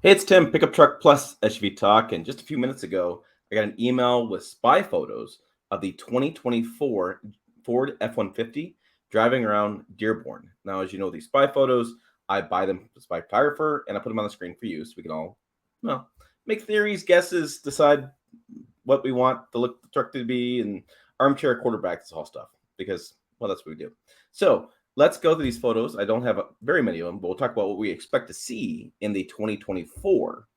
Hey, it's Tim, Pickup Truck Plus SUV Talk. And just a few minutes ago, I got an email with spy photos of the 2024 Ford F-150 driving around Dearborn. Now, as you know, these spy photos, I buy them from the spy photographer and I put them on the screen for you so we can all, well, make theories, guesses, decide what we want the look the truck to be, and armchair quarterback, this whole stuff. Because, well, that's what we do. So let's go through these photos. I don't have very many of them, but we'll talk about what we expect to see in the 2024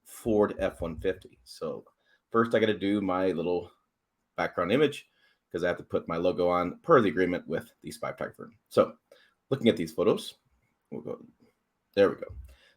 Ford F-150. So first, I got to do my little background image because I have to put my logo on per the agreement with the spy photographer. So looking at these photos, we'll go. There we go.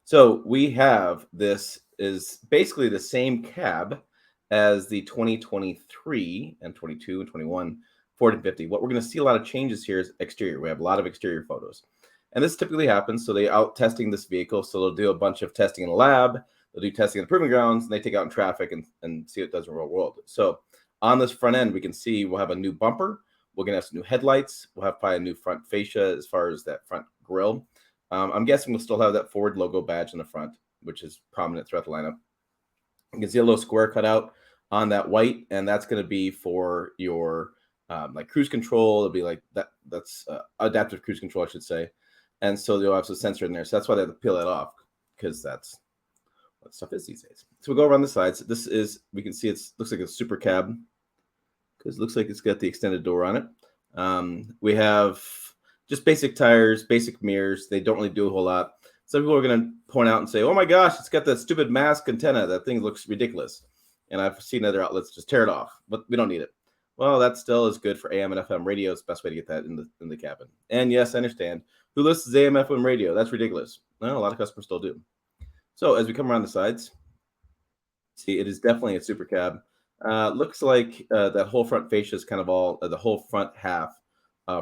So we have this is basically the same cab as the 2023 and 22 and 21 Ford F-150. What we're going to see a lot of changes here is exterior. We have a lot of exterior photos. And this typically happens. So they're out testing this vehicle. So they'll do a bunch of testing in a lab. They'll do testing in the proving grounds, and they take out in traffic and see what it does in the real world. So on this front end, we can see we'll have a new bumper. We're going to have some new headlights. We'll have probably a new front fascia as far as that front grille. I'm guessing we'll still have that Ford logo badge in the front, which is prominent throughout the lineup. You can see a little square cut out on that white, and that's going to be for your like cruise control. It'll be like that. That's adaptive cruise control, I should say. And so they'll have some sensor in there. So that's why they have to peel that off, because that's what stuff is these days. So we'll go around the sides. This is, we can see it looks like a super cab because it looks like it's got the extended door on it. We have just basic tires, basic mirrors. They don't really do a whole lot. Some people are going to point out and say, oh my gosh, it's got that stupid mask antenna. That thing looks ridiculous. And I've seen other outlets just tear it off, but we don't need it. Well, that still is good for AM and FM radio. It's the best way to get that in the cabin. And yes, I understand. Who listens to AM, FM radio? That's ridiculous. Well, a lot of customers still do. So as we come around the sides, see, it is definitely a super cab. Looks like that whole front fascia is kind of all, the whole front half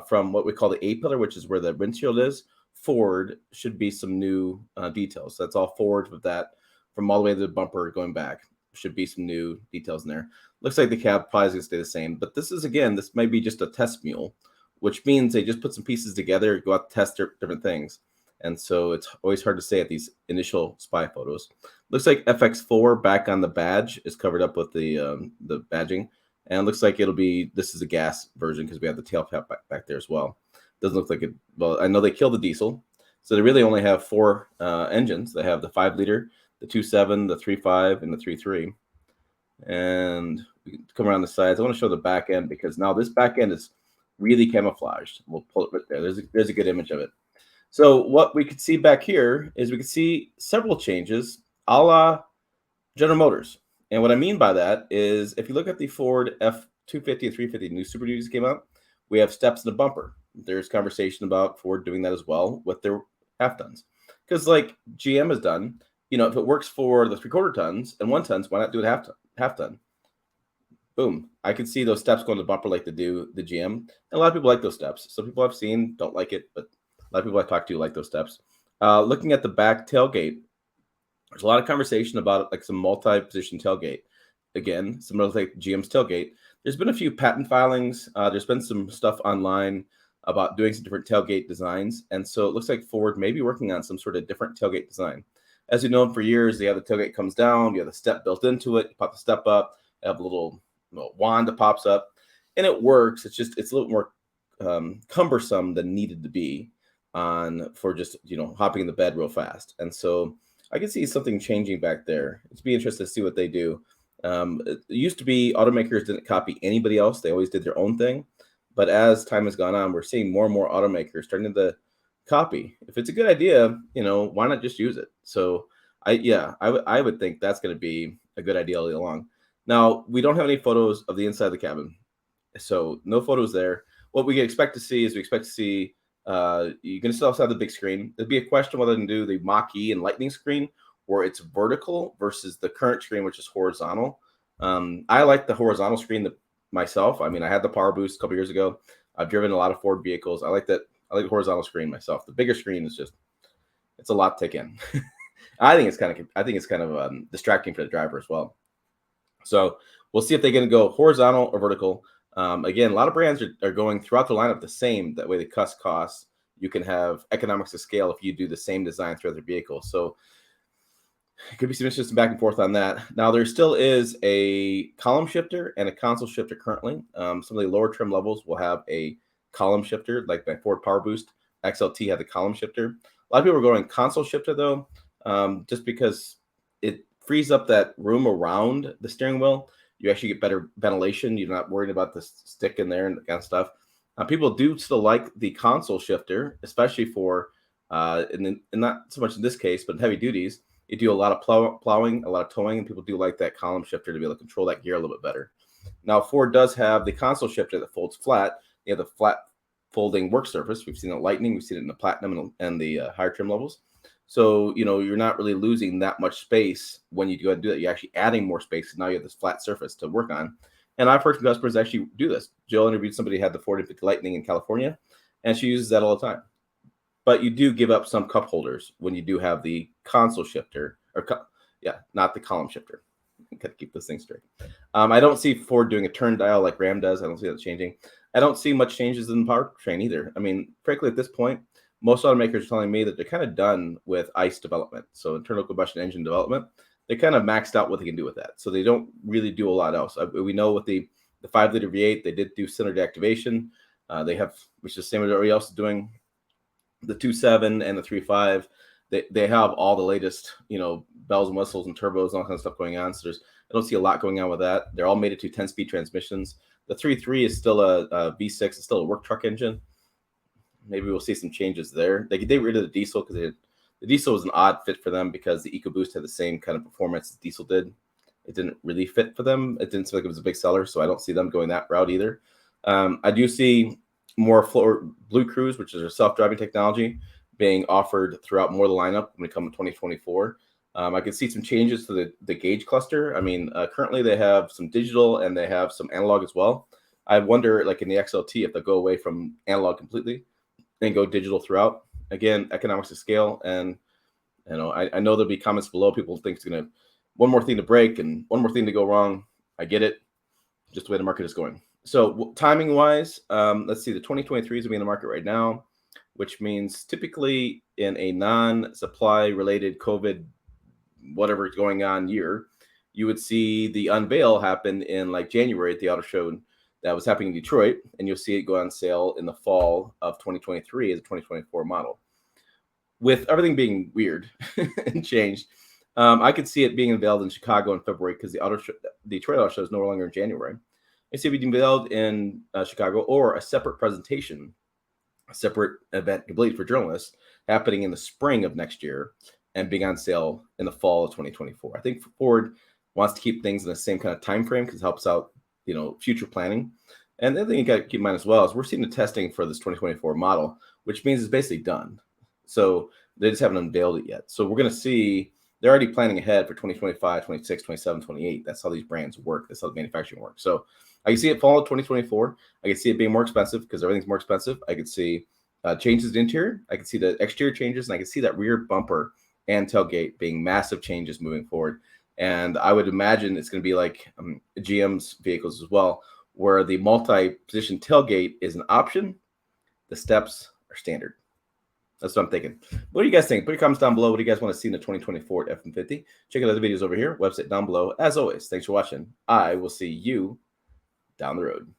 from what we call the A-pillar, which is where the windshield is, forward should be some new details. So that's all forward with that from all the way to the bumper going back. Should be some new details in there. Looks like the cab probably is going to stay the same. But this is, again, this might be just a test mule, which means they just put some pieces together, go out to test different things. And so it's always hard to say at these initial spy photos. Looks like FX4 back on the badge is covered up with the badging. And it looks like it'll be, this is a gas version because we have the tail cap back there as well. Doesn't look like it. Well, I know they killed the diesel. So they really only have four engines. They have the 5-liter, the 2.7, the 3.5, and the 3.3. And we can come around the sides. I want to show the back end because now this back end is really camouflaged. We'll pull it right there. There's a good image of it. So what we could see back here is we could see several changes a la General Motors. And what I mean by that is if you look at the Ford F-250 and 350 new Super Duties came out, we have steps in the bumper. There's conversation about Ford doing that as well with their half-tons. Because like GM has done, you know, if it works for the 3/4 tons and 1 tons, why not do it half-ton? Boom. I can see those steps going to the bumper like they do the GM. And a lot of people like those steps. Some people I've seen don't like it, but a lot of people I talk to like those steps. Looking at the back tailgate, there's a lot of conversation about it, like some multi-position tailgate. Again, similar to like GM's tailgate. There's been a few patent filings. There's been some stuff online about doing some different tailgate designs. And so it looks like Ford may be working on some sort of different tailgate design. As you know, for years, the other tailgate comes down. You have the step built into it. You pop the step up. You have a little wand that pops up. And it works. It's just, it's a little more cumbersome than needed to be for just, you know, hopping in the bed real fast. And so I can see something changing back there. It's be interesting to see what they do. It used to be automakers didn't copy anybody else. They always did their own thing. But as time has gone on, we're seeing more and more automakers starting to copy. If it's a good idea, you know, why not just use it? So I would think that's going to be a good idea all along. Now, we don't have any photos of the inside of the cabin. So no photos there. What we expect to see is you can still have the big screen. There'd be a question whether to do the Mach-E and Lightning screen, where it's vertical versus the current screen, which is horizontal. I like the horizontal screen myself. I mean, I had the Power Boost a couple years ago. I've driven a lot of Ford vehicles. I like that. I like the horizontal screen myself. The bigger screen is just, it's a lot to take in. I think it's kind of distracting for the driver as well. So we'll see if they're going to go horizontal or vertical. Again, a lot of brands are going throughout the lineup the same. That way they cut costs. You can have economics of scale if you do the same design through other vehicles. So Could be some interesting back and forth on that. Now, there still is a column shifter and a console shifter currently. Some of the lower trim levels will have a column shifter, like my Ford Power Boost XLT had the column shifter. A lot of people are going console shifter though, just because it frees up that room around the steering wheel. You actually get better ventilation. You're not worried about the stick in there and that kind of stuff. People do still like the console shifter, especially for, and not so much in this case, but in heavy duties. You do a lot of plowing, a lot of towing, and people do like that column shifter to be able to control that gear a little bit better. Now, Ford does have the console shifter that folds flat. You have the flat folding work surface. We've seen it in Lightning. We've seen it in the Platinum and the higher trim levels. So, you're not really losing that much space when you go and do that. You're actually adding more space. Now you have this flat surface to work on. And I've heard from customers actually do this. Jill interviewed somebody who had the Ford F-150 Lightning in California, and she uses that all the time. But you do give up some cup holders when you do have the console shifter, not the column shifter. Got to keep this thing straight. I don't see Ford doing a turn dial like Ram does. I don't see that changing. I don't see much changes in the powertrain either. I mean, frankly, at this point, most automakers are telling me that they're kind of done with ICE development. So internal combustion engine development, they kind of maxed out what they can do with that. So they don't really do a lot else. We know with the 5-liter V8, they did do center deactivation. They have, which is the same as everybody else is doing. The 2.7 and the 3.5, they have all the latest, bells and whistles and turbos and all kinds of stuff going on. So I don't see a lot going on with that. They're all mated to 10-speed transmissions. The 3.3 is still a V6. It's still a work truck engine. Maybe we'll see some changes there. They got rid of the diesel because the diesel was an odd fit for them because the EcoBoost had the same kind of performance as diesel did. It didn't really fit for them. It didn't seem like it was a big seller, so I don't see them going that route either. I do see more Blue Cruise, which is a self-driving technology, being offered throughout more of the lineup when we come to 2024. I can see some changes to the gauge cluster. I mean, currently they have some digital and they have some analog as well. I wonder, like in the XLT, if they'll go away from analog completely and go digital throughout. Again, economics of scale. And, I know there'll be comments below. People think it's going to, one more thing to break and one more thing to go wrong. I get it. Just the way the market is going. So timing wise, let's see, the 2023 is going to be in the market right now, which means typically in a non-supply related COVID, whatever is going on year, you would see the unveil happen in like January at the auto show that was happening in Detroit, and you'll see it go on sale in the fall of 2023 as a 2024 model. With everything being weird and changed, I could see it being unveiled in Chicago in February because the Detroit auto show is no longer in January. I see it being unveiled in Chicago, or a separate presentation, a separate event complete for journalists happening in the spring of next year and being on sale in the fall of 2024. I think Ford wants to keep things in the same kind of time frame because it helps out, future planning. And the other thing you got to keep in mind as well is we're seeing the testing for this 2024 model, which means it's basically done. So they just haven't unveiled it yet. So we're going to see they're already planning ahead for 2025, 26, 27, 28. That's how these brands work. That's how the manufacturing works. So I can see it fall of 2024. I can see it being more expensive because everything's more expensive. I could see changes to interior. I can see the exterior changes, and I can see that rear bumper and tailgate being massive changes moving forward. And I would imagine it's going to be like GM's vehicles as well, where the multi-position tailgate is an option. The steps are standard. That's what I'm thinking. What do you guys think? Put your comments down below. What do you guys want to see in the 2024 F-150? Check out other videos over here. Website down below. As always, thanks for watching. I will see you down the road.